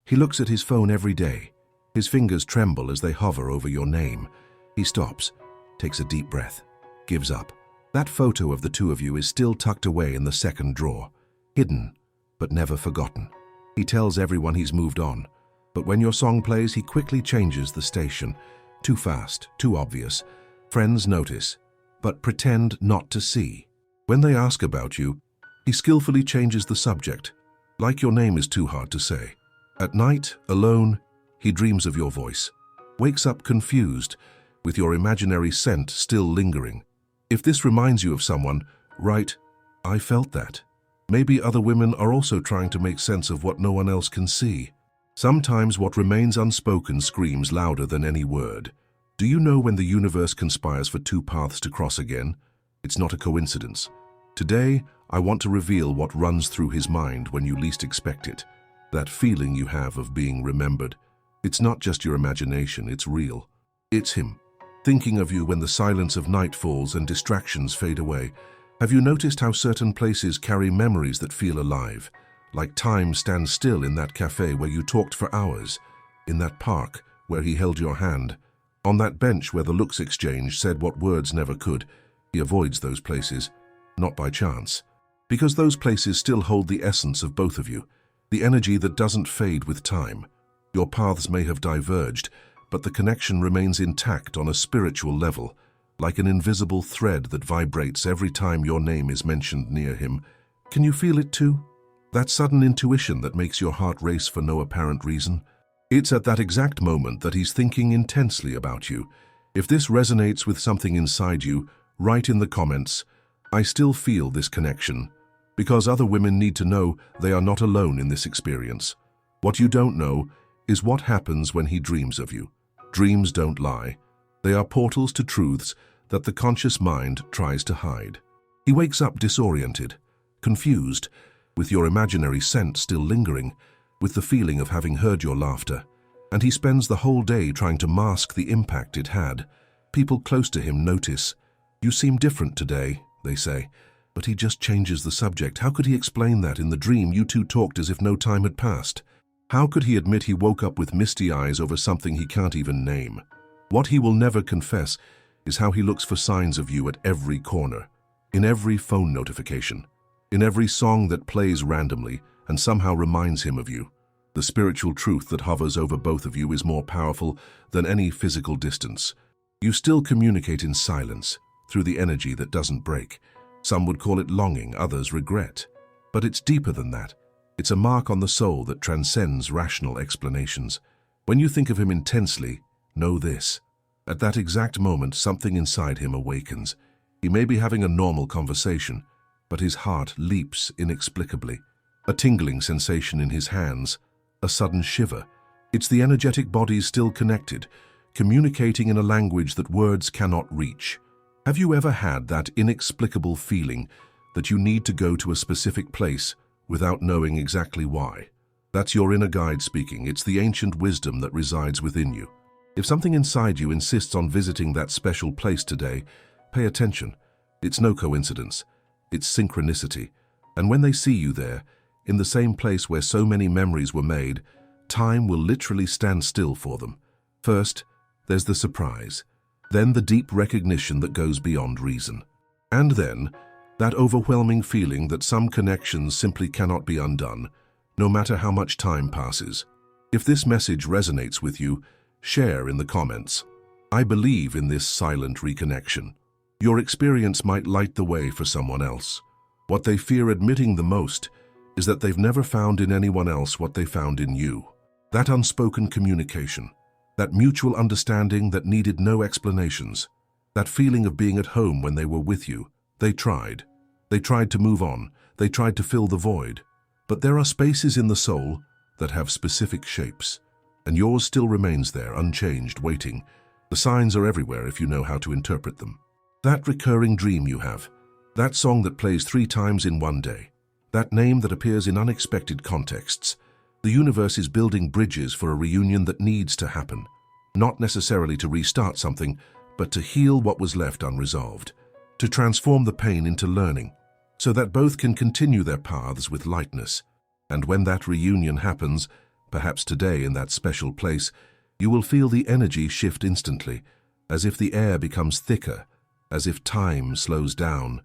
He looks at his phone every day. His fingers tremble as they hover over your name. He stops, takes a deep breath, gives up. That photo of the two of you is still tucked away in the second drawer, hidden, but never forgotten. He tells everyone he's moved on, but when your song plays, he quickly changes the station. Too fast, too obvious. Friends notice, but pretend not to see. When they ask about you, he skillfully changes the subject, like your name is too hard to say. At night, alone, he dreams of your voice, wakes up confused, with your imaginary scent still lingering. If this reminds you of someone, write, "I felt that." Maybe other women are also trying to make sense of what no one else can see. Sometimes what remains unspoken screams louder than any word. Do you know when the universe conspires for two paths to cross again? It's not a coincidence. Today, I want to reveal what runs through his mind when you least expect it. That feeling you have of being remembered. It's not just your imagination, it's real. It's him, thinking of you when the silence of night falls and distractions fade away. Have you noticed how certain places carry memories that feel alive? Like time stands still in that cafe where you talked for hours, in that park where he held your hand, on that bench where the looks exchanged said what words never could. He avoids those places, not by chance, because those places still hold the essence of both of you, the energy that doesn't fade with time. Your paths may have diverged, but the connection remains intact on a spiritual level, like an invisible thread that vibrates every time your name is mentioned near him. Can you feel it too? That sudden intuition that makes your heart race for no apparent reason? It's at that exact moment that he's thinking intensely about you. If this resonates with something inside you, write in the comments, "I still feel this connection," because other women need to know they are not alone in this experience. What you don't know is what happens when he dreams of you. Dreams don't lie. They are portals to truths that the conscious mind tries to hide. He wakes up disoriented, confused, with your imaginary scent still lingering, with the feeling of having heard your laughter, and he spends the whole day trying to mask the impact it had. People close to him notice. "You seem different today," they say, but he just changes the subject. How could he explain that in the dream you two talked as if no time had passed? How could he admit he woke up with misty eyes over something he can't even name? What he will never confess is how he looks for signs of you at every corner, in every phone notification, in every song that plays randomly and somehow reminds him of you. The spiritual truth that hovers over both of you is more powerful than any physical distance. You still communicate in silence, through the energy that doesn't break. Some would call it longing, others regret. But it's deeper than that. It's a mark on the soul that transcends rational explanations. When you think of him intensely, know this. At that exact moment, something inside him awakens. He may be having a normal conversation, but his heart leaps inexplicably. A tingling sensation in his hands, a sudden shiver. It's the energetic bodies still connected, communicating in a language that words cannot reach. Have you ever had that inexplicable feeling that you need to go to a specific place without knowing exactly why? That's your inner guide speaking. It's the ancient wisdom that resides within you. If something inside you insists on visiting that special place today, pay attention. It's no coincidence. It's synchronicity. And when they see you there, in the same place where so many memories were made, time will literally stand still for them. First, there's the surprise. Then the deep recognition that goes beyond reason. And then, that overwhelming feeling that some connections simply cannot be undone, no matter how much time passes. If this message resonates with you, share in the comments. I believe in this silent reconnection. Your experience might light the way for someone else. What they fear admitting the most is that they've never found in anyone else what they found in you. That unspoken communication, that mutual understanding that needed no explanations, that feeling of being at home when they were with you. They tried. They tried to move on. They tried to fill the void. But there are spaces in the soul that have specific shapes, and yours still remains there, unchanged, waiting. The signs are everywhere if you know how to interpret them. That recurring dream you have, that song that plays 3 times in one day, that name that appears in unexpected contexts. The universe is building bridges for a reunion that needs to happen, not necessarily to restart something, but to heal what was left unresolved, to transform the pain into learning, so that both can continue their paths with lightness. And when that reunion happens, perhaps today in that special place, you will feel the energy shift instantly, as if the air becomes thicker, as if time slows down,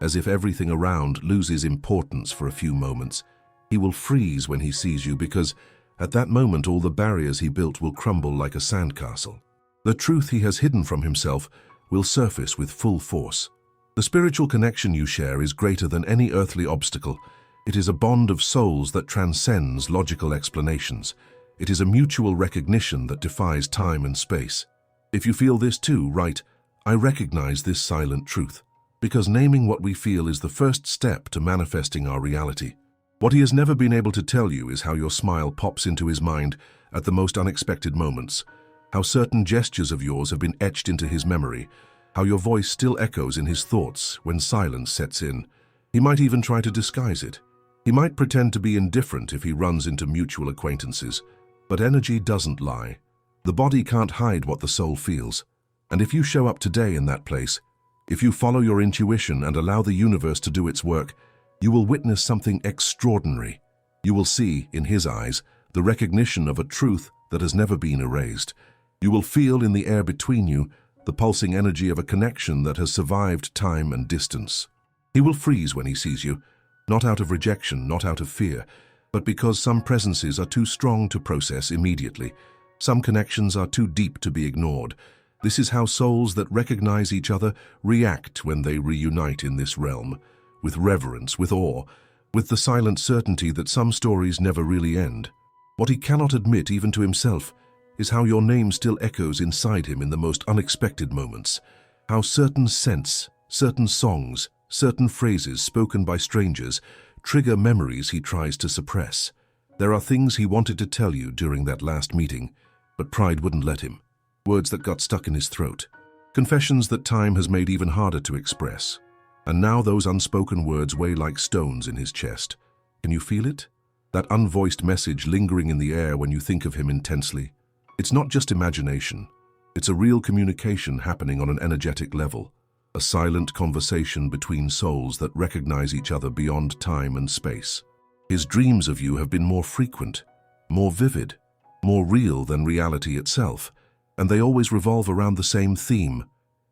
as if everything around loses importance for a few moments. He will freeze when he sees you because at that moment all the barriers he built will crumble like a sandcastle. The truth he has hidden from himself will surface with full force. The spiritual connection you share is greater than any earthly obstacle. It is a bond of souls that transcends logical explanations. It is a mutual recognition that defies time and space. If you feel this too, write, "I recognize this silent truth," because naming what we feel is the first step to manifesting our reality. What he has never been able to tell you is how your smile pops into his mind at the most unexpected moments, how certain gestures of yours have been etched into his memory, how your voice still echoes in his thoughts when silence sets in. He might even try to disguise it. He might pretend to be indifferent if he runs into mutual acquaintances. But energy doesn't lie. The body can't hide what the soul feels. And if you show up today in that place, if you follow your intuition and allow the universe to do its work, you will witness something extraordinary. You will see, in his eyes, the recognition of a truth that has never been erased. You will feel in the air between you the pulsing energy of a connection that has survived time and distance. He will freeze when he sees you, not out of rejection, not out of fear, but because some presences are too strong to process immediately. Some connections are too deep to be ignored. This is how souls that recognize each other react when they reunite in this realm, with reverence, with awe, with the silent certainty that some stories never really end. What he cannot admit even to himself is how your name still echoes inside him in the most unexpected moments, how certain scents, certain songs, certain phrases spoken by strangers trigger memories he tries to suppress. There are things he wanted to tell you during that last meeting, but pride wouldn't let him. Words that got stuck in his throat. Confessions that time has made even harder to express. And now those unspoken words weigh like stones in his chest. Can you feel it? That unvoiced message lingering in the air when you think of him intensely. It's not just imagination. It's a real communication happening on an energetic level. A silent conversation between souls that recognize each other beyond time and space. His dreams of you have been more frequent, more vivid, more real than reality itself, and they always revolve around the same theme,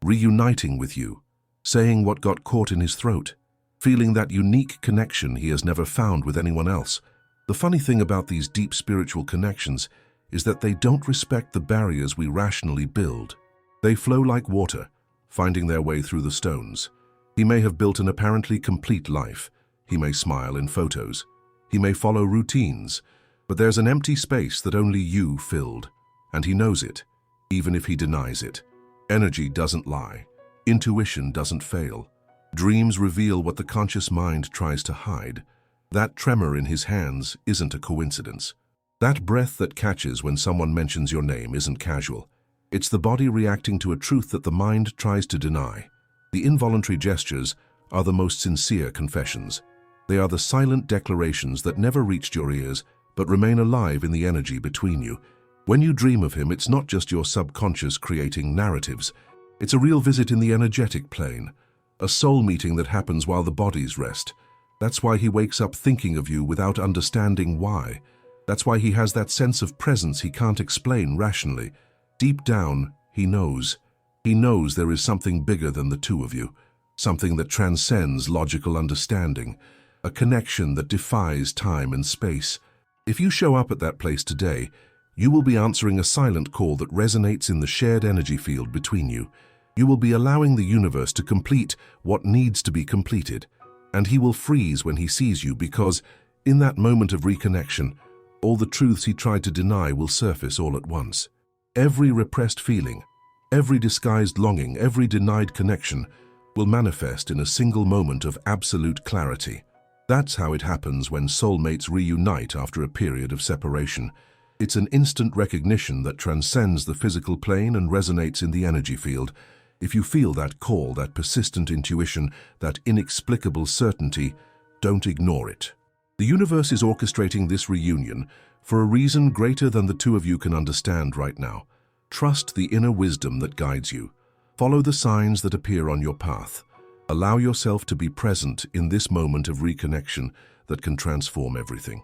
reuniting with you, saying what got caught in his throat, feeling that unique connection he has never found with anyone else. The funny thing about these deep spiritual connections is that they don't respect the barriers we rationally build. They flow like water, finding their way through the stones. He may have built an apparently complete life. He may smile in photos. He may follow routines. But there's an empty space that only you filled. And he knows it, even if he denies it. Energy doesn't lie. Intuition doesn't fail. Dreams reveal what the conscious mind tries to hide. That tremor in his hands isn't a coincidence. That breath that catches when someone mentions your name isn't casual. It's the body reacting to a truth that the mind tries to deny. The involuntary gestures are the most sincere confessions. They are the silent declarations that never reached your ears, but remain alive in the energy between you. When you dream of him, it's not just your subconscious creating narratives. It's a real visit in the energetic plane, a soul meeting that happens while the bodies rest. That's why he wakes up thinking of you without understanding why. That's why he has that sense of presence he can't explain rationally. Deep down, he knows. He knows there is something bigger than the two of you, something that transcends logical understanding, a connection that defies time and space. If you show up at that place today, you will be answering a silent call that resonates in the shared energy field between you. You will be allowing the universe to complete what needs to be completed, and he will freeze when he sees you because, in that moment of reconnection, all the truths he tried to deny will surface all at once. Every repressed feeling, every disguised longing, every denied connection will manifest in a single moment of absolute clarity. That's how it happens when soulmates reunite after a period of separation. It's an instant recognition that transcends the physical plane and resonates in the energy field. If you feel that call, that persistent intuition, that inexplicable certainty, don't ignore it. The universe is orchestrating this reunion for a reason greater than the two of you can understand right now. Trust the inner wisdom that guides you. Follow the signs that appear on your path. Allow yourself to be present in this moment of reconnection that can transform everything.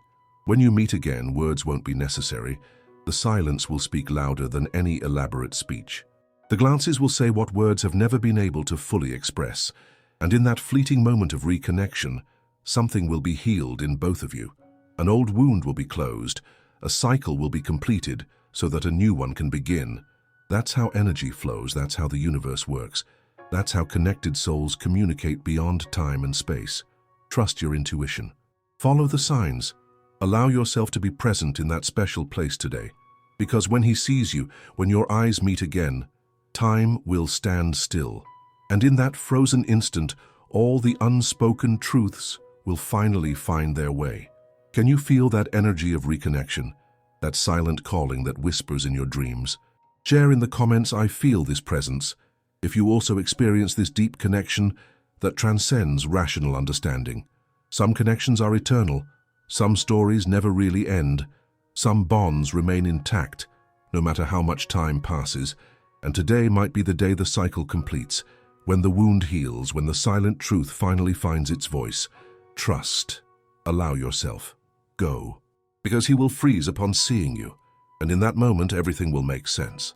When you meet again, words won't be necessary. The silence will speak louder than any elaborate speech. The glances will say what words have never been able to fully express, and in that fleeting moment of reconnection, something will be healed in both of you. An old wound will be closed, a cycle will be completed so that a new one can begin. That's how energy flows, that's how the universe works. That's how connected souls communicate beyond time and space. Trust your intuition. Follow the signs. Allow yourself to be present in that special place today. Because when he sees you, when your eyes meet again, time will stand still. And in that frozen instant, all the unspoken truths will finally find their way. Can you feel that energy of reconnection? That silent calling that whispers in your dreams? Share in the comments, I feel this presence. If you also experience this deep connection that transcends rational understanding. Some connections are eternal. Some stories never really end. Some bonds remain intact, no matter how much time passes. And today might be the day the cycle completes, when the wound heals, when the silent truth finally finds its voice. Trust. Allow yourself. Go. Because he will freeze upon seeing you, and in that moment everything will make sense.